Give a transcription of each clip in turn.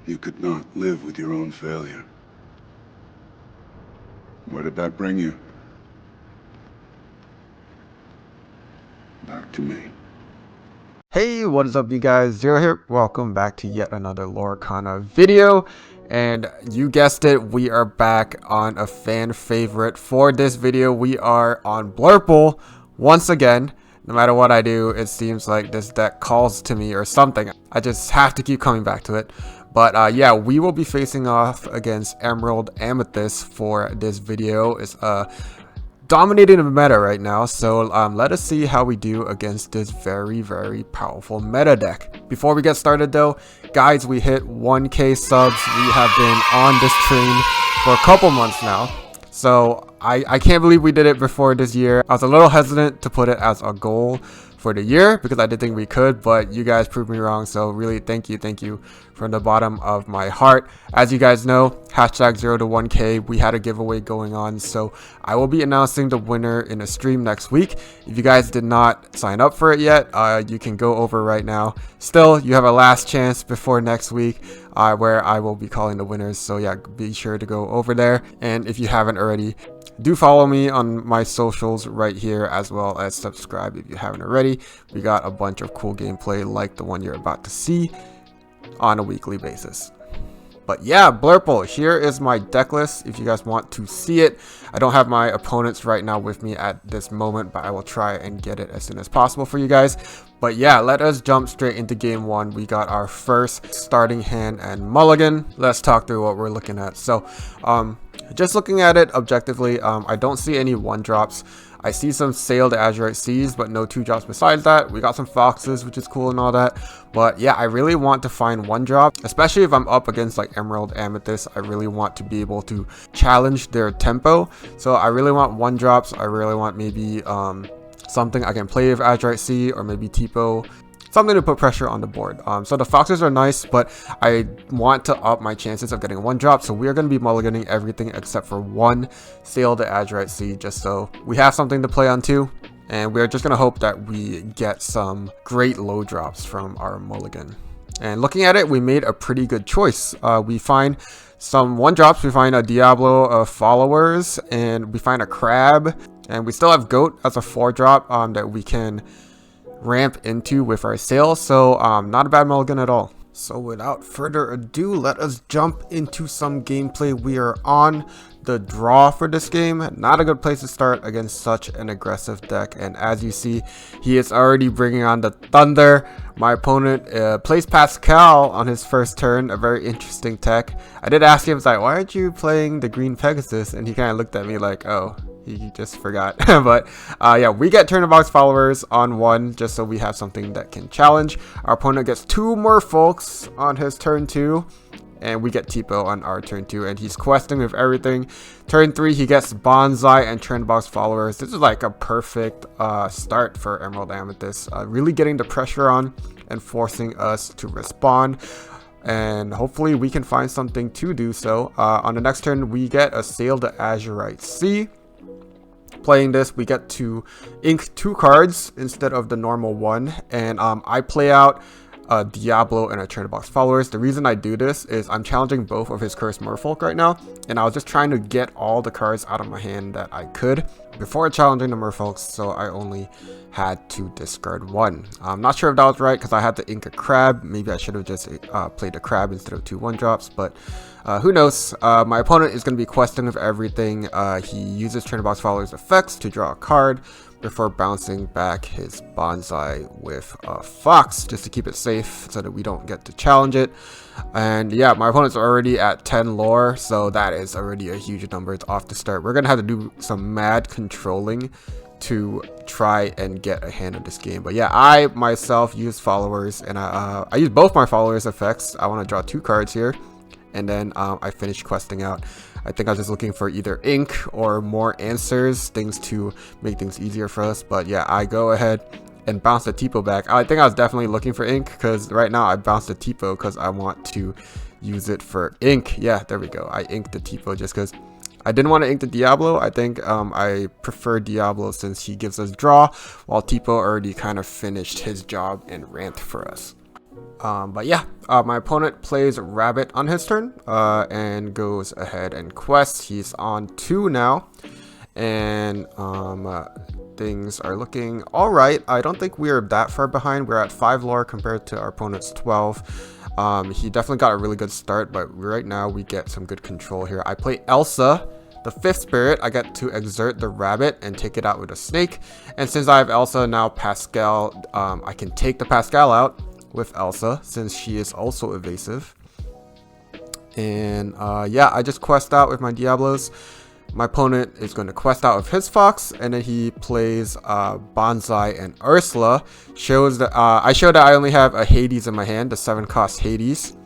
You could not live with your own failure. Where did that bring you? Back to me. Hey, what is up you guys, Zero here. Welcome back to yet another Lorcana video. And you guessed it, we are back on a fan favorite. For this video, we are on Blurple once again. No matter what I do, it seems like this deck calls to me or something. I just have to keep coming back to it. But yeah, we will be facing off against Emerald Amethyst for this video. It's dominating the meta right now, so let us see how we do against this very powerful meta deck. Before we get started though, guys, we hit 1k subs. We have been on this train for a couple months now, so I can't believe we did it before this year. I was a little hesitant to put it as a goal for the year because I did think we could, but you guys proved me wrong, so really thank you from the bottom of my heart. As you guys know, hashtag 0 to 1k, we had a giveaway going on, so I will be announcing the winner in a stream next week. If you guys did not sign up for it yet, you can go over right now. Still, you have a last chance before next week where I will be calling the winners, so yeah, be sure to go over there. And if you haven't already, do follow me on my socials right here, as well as subscribe if you haven't already. We got a bunch of cool gameplay like the one you're about to see on a weekly basis. But yeah, Blurple, here is my deck list if you guys want to see it. I don't have my opponents right now with me at this moment, but I will try and get it as soon as possible for you guys. But yeah, let us jump straight into game one. We got our first starting hand and mulligan. Let's talk through what we're looking at. So just looking at it objectively, I don't see any 1-drops. I see some Sail the Azurite Seas, but no 2-drops besides that. We got some Foxes, which is cool and all that. But yeah, I really want to find 1-drop, especially if I'm up against like Emerald Amethyst. I really want to be able to challenge their tempo. So I really want 1-drops. I really want maybe something I can play with Azurite Sea, or maybe Tipo. Something to put pressure on the board. So the Foxes are nice, but I want to up my chances of getting 1-drop. So we are going to be mulliganing everything except for 1 Sail the Azurite Sea, just so we have something to play on too. And we're just going to hope that we get some great low drops from our mulligan. And looking at it, we made a pretty good choice. We find some 1-drops. We find a Diablo of followers, and we find a crab, and we still have Goat as a 4-drop that we can ramp into with our sail. So not a bad mulligan at all. So without further ado, let us jump into some gameplay. We are on the draw for this game. Not a good place to start against such an aggressive deck, and as you see, he is already bringing on the Thunder. My opponent plays Pascal on his first turn, a very interesting tech. I did ask him, like, why aren't you playing the green Pegasus? And he kind of looked at me like, oh, he just forgot. But yeah, we get Turn-in-Box followers on 1 just so we have something that can challenge. Our opponent gets 2 more folks on his turn 2, and we get Tipo on our turn 2, and he's questing with everything. Turn 3, he gets Bonsai and Turn-in-Box followers. This is like a perfect start for Emerald Amethyst, really getting the pressure on and forcing us to respond. And hopefully we can find something to do so. On the next turn, we get a Sail the Azurite Sea. Playing this, we get to ink 2 cards instead of the normal 1, and I play out a Diablo and a Turn-in-Box followers. The reason I do this is I'm challenging both of his Cursed Merfolk right now, and I was just trying to get all the cards out of my hand that I could before challenging the Merfolks, so I only had to discard 1. I'm not sure if that was right because I had to ink a crab. Maybe I should have just played a crab instead of 2 1-drops, but who knows. My opponent is going to be questing with everything. He uses Turn-in-Box followers effects to draw a card before bouncing back his Bonsai with a Fox just to keep it safe so that we don't get to challenge it. And yeah, my opponent's already at 10 lore, so that is already a huge number. It's off the start. We're gonna have to do some mad controlling to try and get a hand of this game. But yeah, I myself use followers, and I use both my followers effects. I want to draw 2 cards here, and then I finished questing out. I think I was just looking for either ink or more answers, things to make things easier for us. But yeah, I go ahead and bounce the Tipo back. I think I was definitely looking for ink because right now I bounced the Tipo because I want to use it for ink. Yeah, there we go. I inked the Tipo just because I didn't want to ink the Diablo. I think I prefer Diablo since he gives us draw, while Tipo already kind of finished his job and ramped for us. But yeah, my opponent plays Rabbit on his turn and goes ahead and quests. He's on 2 now, and things are looking all right. I don't think we're that far behind. We're at 5 lore compared to our opponent's 12. He definitely got a really good start, but right now we get some good control here. I play Elsa, the 5th spirit. I get to exert the rabbit and take it out with a snake. And since I have Elsa now, Pascal, I can take the Pascal out with Elsa since she is also evasive. And yeah, I just quest out with my Diablos. My opponent is going to quest out with his Fox, and then he plays Bonsai and Ursula. Shows that I show that I only have a Hades in my hand, the 7-cost Hades.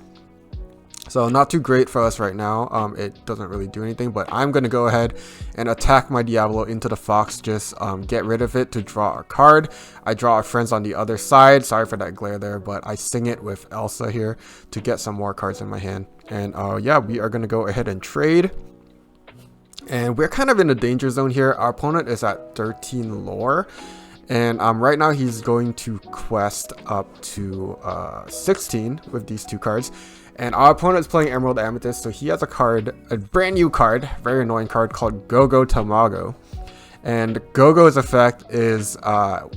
So not too great for us right now. It doesn't really do anything, but I'm going to go ahead and attack my Diablo into the Fox. Just get rid of it to draw a card. I draw our friends on the other side. Sorry for that glare there, but I sing it with Elsa here to get some more cards in my hand. And yeah, we are going to go ahead and trade. And we're kind of in a danger zone here. Our opponent is at 13 lore. And right now he's going to quest up to 16 with these 2 cards. And our opponent is playing Emerald Amethyst, so he has a card, a brand new card, very annoying card called Gogo Tamago. And Gogo's effect is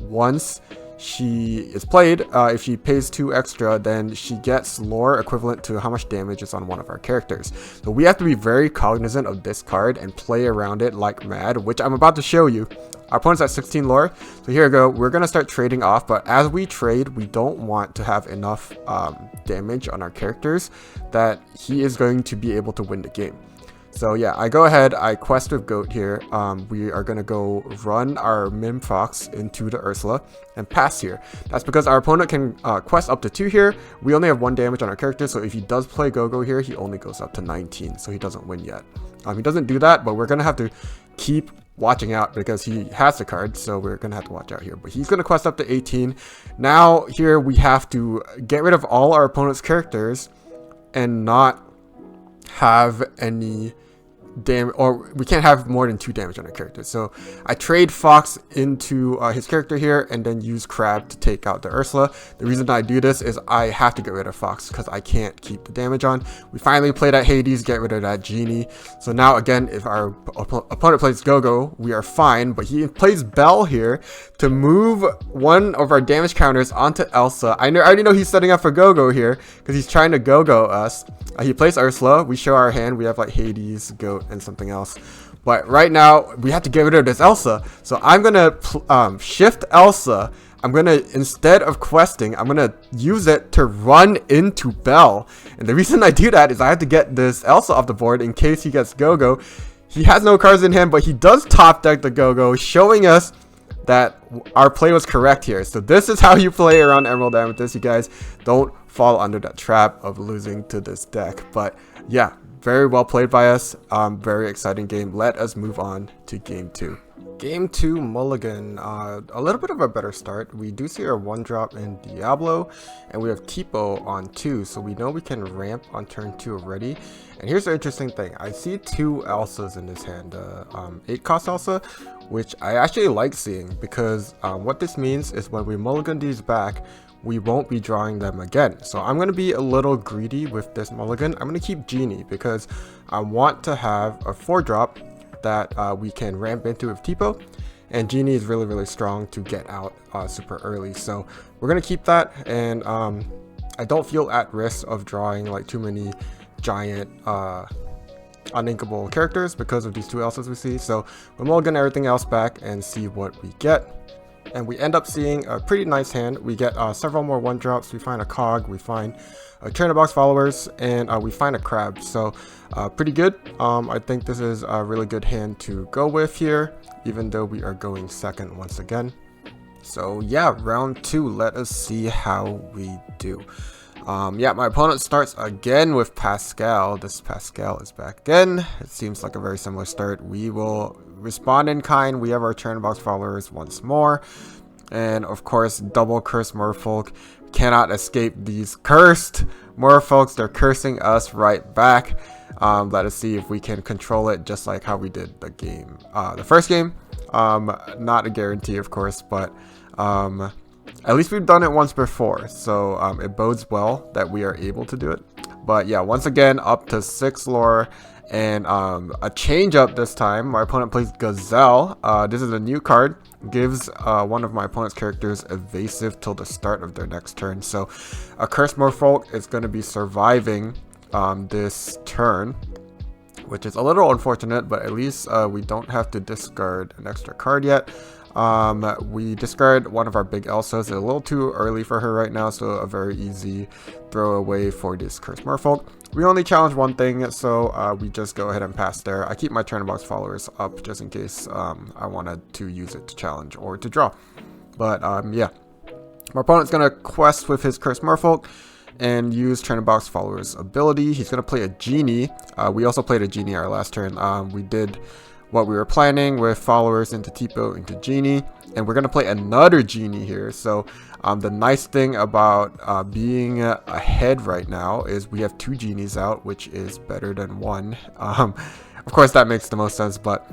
once she is played, if she pays 2 extra, then she gets lore equivalent to how much damage is on one of our characters. So we have to be very cognizant of this card and play around it like mad, which I'm about to show you. Our opponent's at 16 lore, so here we go. We're going to start trading off, but as we trade, we don't want to have enough damage on our characters that he is going to be able to win the game. So yeah, I go ahead, I quest with Goat here. We are going to go run our Mim Fox into the Ursula and pass here. That's because our opponent can quest up to 2 here. We only have 1 damage on our character, so if he does play Gogo here, he only goes up to 19, so he doesn't win yet. He doesn't do that, but we're going to have to keep watching out because he has the card, so we're gonna have to watch out here. But he's gonna quest up to 18. Now here we have to get rid of all our opponent's characters and not have any damage, or we can't have more than 2 damage on our character. So I trade Fox into his character here and then use Crab to take out the Ursula. The reason I do this is I have to get rid of Fox because I can't keep the damage on. We finally play that Hades, get rid of that Genie. So now again, if our opponent plays Gogo, we are fine, but he plays Belle here to move one of our damage counters onto Elsa. I already know he's setting up for Gogo here because he's trying to Gogo us. He plays Ursula. We show our hand. We have like Hades, Goat, and something else. But right now, we have to get rid of this Elsa. So I'm going to shift Elsa. I'm going to, instead of questing, I'm going to use it to run into Belle. And the reason I do that is I have to get this Elsa off the board in case he gets Gogo. He has no cards in hand, but he does top deck the Gogo, showing us that our play was correct here. So this is how you play around Emerald Amethyst. You guys don't fall under that trap of losing to this deck. But yeah, very well played by us. Very exciting game. Let us move on to game 2. Game 2 Mulligan, a little bit of a better start. We do see our 1-drop in Diablo, and we have Tipo on 2, so we know we can ramp on turn 2 already. And here's the interesting thing. I see 2 Elsas in this hand, 8-cost Elsa, which I actually like seeing because what this means is when we mulligan these back, we won't be drawing them again. So I'm going to be a little greedy with this mulligan. I'm going to keep Genie because I want to have a 4-drop that we can ramp into with Tipo, and Genie is really, really strong to get out super early. So we're going to keep that, and I don't feel at risk of drawing like too many giant uninkable characters because of these 2 Elsas we see. So we'll mulligan everything else back and see what we get. And we end up seeing a pretty nice hand. We get several more 1-drops. We find a Cog, we find a Trainer Box Followers, and we find a Crab. So pretty good. I think this is a really good hand to go with here, even though we are going second once again. So yeah, round 2. Let us see how we do. Yeah, my opponent starts again with Pascal. This Pascal is back again. It seems like a very similar start. We will respond in kind. We have our Trainer Box Followers once more. And of course, double cursed merfolk. Cannot escape these cursed merfolks. They're cursing us right back. Let us see if we can control it just like how we did the game. The first game. Not a guarantee, of course, but At least we've done it once before, so it bodes well that we are able to do it. But yeah, once again, up to 6 lore, and a change up this time. My opponent plays Gazelle. This is a new card. Gives one of my opponent's characters evasive till the start of their next turn. So a Cursed Merfolk is going to be surviving this turn, which is a little unfortunate, but at least we don't have to discard an extra card yet. We discard one of our big Elsos. It's a little too early for her right now, so a very easy throwaway for this Cursed Merfolk. We only challenge one thing, so we just go ahead and pass there. I keep my turn box followers up just in case I wanted to use it to challenge or to draw. But yeah, my opponent's gonna quest with his Cursed Merfolk and use turn box followers ability. He's gonna play a genie. We also played a genie our last turn. We did what we were planning with followers into Tipo into genie, and we're gonna play another genie here. So the nice thing about being ahead right now is we have 2 genies out, which is better than 1. Of course that makes the most sense, but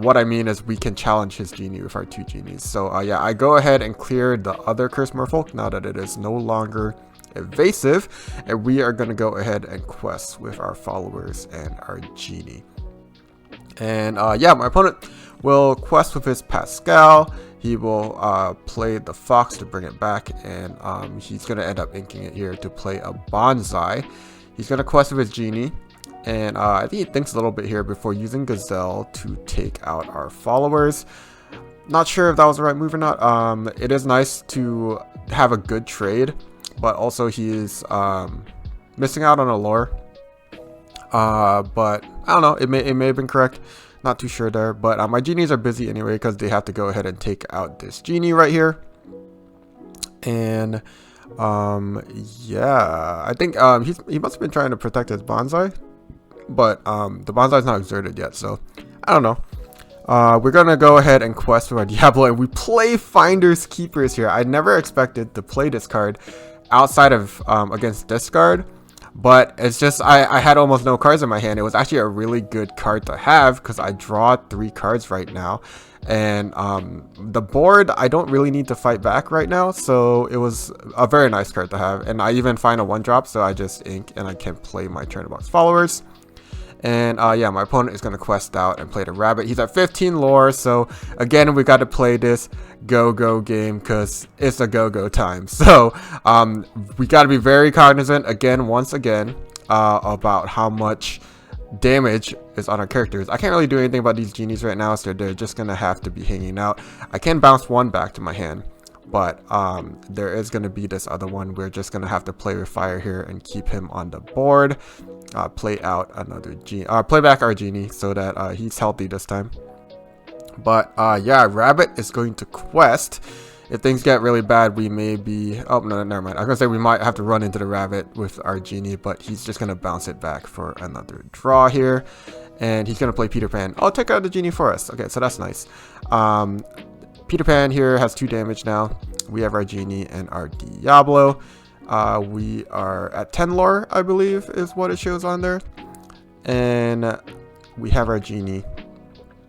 what I mean is we can challenge his genie with our 2 genies. So yeah, I go ahead and clear the other Cursed Merfolk now that it is no longer evasive, and we are going to go ahead and quest with our followers and our genie. And yeah, my opponent will quest with his Pascal. He will play the Fox to bring it back, and he's going to end up inking it here to play a Bonsai. He's going to quest with his genie, and I think he thinks a little bit here before using Gazelle to take out our followers. Not sure if that was the right move or not. It is nice to have a good trade, but also he is missing out on a lore. But I don't know, it may have been correct, not too sure there. But my genies are busy anyway because they have to go ahead and take out this genie right here. And yeah, I think he must have been trying to protect his Bonsai, but the Bonsai is not exerted yet, so I don't know. We're gonna go ahead and quest with our Diablo, and we play Finders Keepers here. I never expected to play this card outside of against discard, but it's just I had almost no cards in my hand. It was actually a really good card to have because I draw 3 cards right now, and the board I don't really need to fight back right now, so it was a very nice card to have. And I even find a 1-drop, so I just ink and I can play my turn box followers. And yeah, my opponent is going to quest out and play the rabbit. He's at 15 lore, so again we got to play this go-go game because it's a go-go time. So we got to be very cognizant once again about how much damage is on our characters. I can't really do anything about these genies right now, so they're just going to have to be hanging out. I can bounce 1 back to my hand, but there is going to be this other one. We're just going to have to play with fire here and keep him on the board. Play out another genie, play back our genie so that he's healthy this time. But yeah, rabbit is going to quest. If things get really bad, we may be, oh no, never mind. I was gonna say we might have to run into the rabbit with our genie, but he's just gonna bounce it back for another draw here, and he's gonna play Peter Pan. Oh, take out the genie for us. Okay, so that's nice. Peter Pan here has 2 damage now. We have our genie and our Diablo. We are at 10 lore, I believe is what it shows on there. And we have our genie.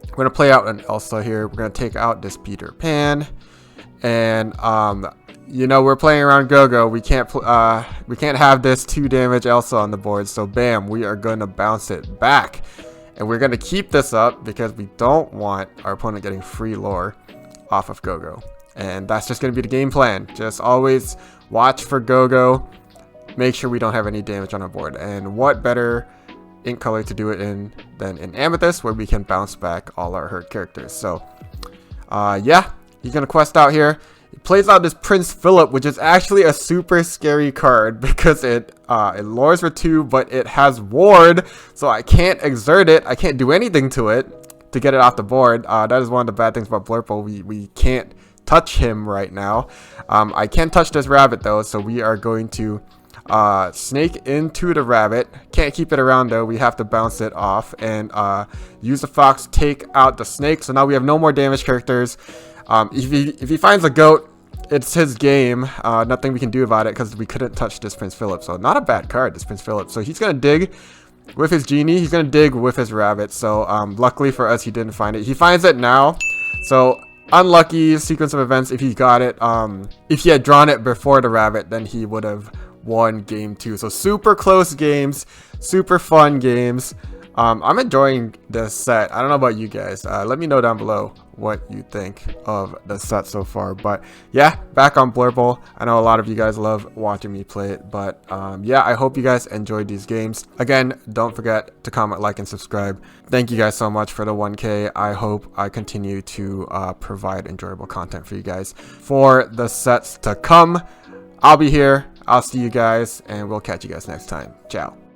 We're going to play out an Elsa here. We're going to take out this Peter Pan. And, you know, we're playing around Go-Go. We can't have this 2 damage Elsa on the board. So, bam, we are going to bounce it back. And we're going to keep this up because we don't want our opponent getting free lore off of Go-Go. And that's just going to be the game plan. Just always watch for Go-Go. Make sure we don't have any damage on our board. And what better ink color to do it in than in Amethyst, where we can bounce back all our hurt characters. So, yeah, he's going to quest out here. He plays out this Prince Philip, which is actually a super scary card because it lures for 2, but it has ward. So I can't exert it. I can't do anything to it to get it off the board. That is one of the bad things about Blurple. We can't touch him right now. I can touch this rabbit though, so we are going to snake into the rabbit. Can't keep it around though. We have to bounce it off and use the fox, take out the snake. So now we have no more damage characters. If he finds a goat, it's his game. Nothing we can do about it because we couldn't touch this Prince Philip. So not a bad card, this Prince Philip. So he's gonna dig with his genie. He's gonna dig with his rabbit. So luckily for us, he didn't find it. He finds it now. So unlucky sequence of events. If he got it, if he had drawn it before the rabbit, then he would have won game 2. So super close games, super fun games. I'm enjoying this set. I don't know about you guys. Let me know down below what you think of the set so far. But yeah, back on Blurple. I know a lot of you guys love watching me play it. But yeah, I hope you guys enjoyed these games. Again, don't forget to comment, like, and subscribe. Thank you guys so much for the 1K. I hope I continue to provide enjoyable content for you guys for the sets to come. I'll be here. I'll see you guys, and we'll catch you guys next time. Ciao.